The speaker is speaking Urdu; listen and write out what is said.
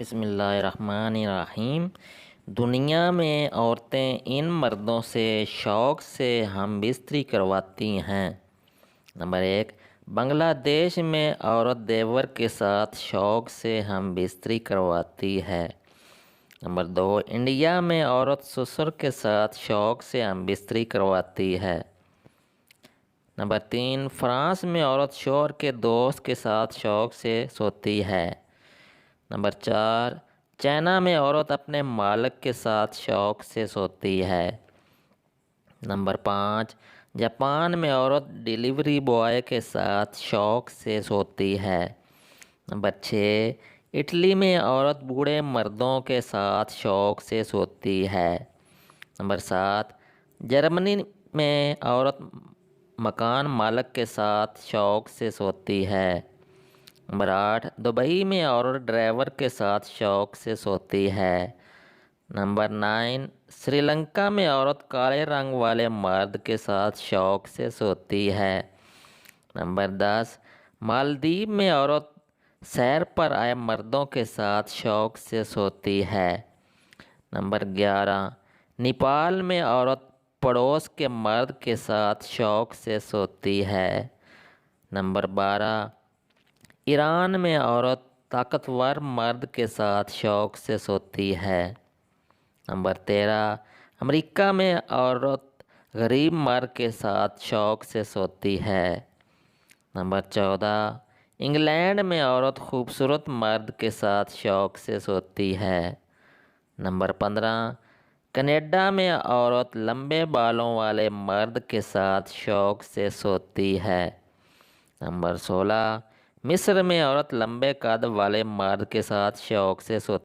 بسم اللہ الرحمن الرحیم۔ دنیا میں عورتیں ان مردوں سے شوق سے ہم بستری کرواتی ہیں۔ نمبر 1، بنگلہ دیش میں عورت دیور کے ساتھ شوق سے ہم بستری کرواتی ہے۔ نمبر 2، انڈیا میں عورت سسر کے ساتھ شوق سے ہم بستری کرواتی ہے۔ نمبر 3، فرانس میں عورت شوہر کے دوست کے ساتھ شوق سے سوتی ہے۔ نمبر 4، چائنا میں عورت اپنے مالک کے ساتھ شوق سے سوتی ہے۔ نمبر 5، جاپان میں عورت ڈیلیوری بوائے کے ساتھ شوق سے سوتی ہے۔ نمبر 6، اٹلی میں عورت بوڑھے مردوں کے ساتھ شوق سے سوتی ہے۔ نمبر 7، جرمنی میں عورت مکان مالک کے ساتھ شوق سے سوتی ہے۔ نمبر 8، دبئی میں عورت ڈرائیور کے ساتھ شوق سے سوتی ہے۔ نمبر 9، سری لنکا میں عورت کالے رنگ والے مرد کے ساتھ شوق سے سوتی ہے۔ نمبر 10، مالدیپ میں عورت سیر پر آئے مردوں کے ساتھ شوق سے سوتی ہے۔ نمبر 11، نیپال میں عورت پڑوس کے مرد کے ساتھ شوق سے سوتی ہے۔ نمبر 12، ایران میں عورت طاقتور مرد کے ساتھ شوق سے سوتی ہے۔ نمبر 13، امریکہ میں عورت غریب مرد کے ساتھ شوق سے سوتی ہے۔ نمبر 14، انگلینڈ میں عورت خوبصورت مرد کے ساتھ شوق سے سوتی ہے۔ نمبر 15، کینیڈا میں عورت لمبے بالوں والے مرد کے ساتھ شوق سے سوتی ہے۔ نمبر 16، مصر میں عورت لمبے قد والے مرد کے ساتھ شوق سے سوتی ہے۔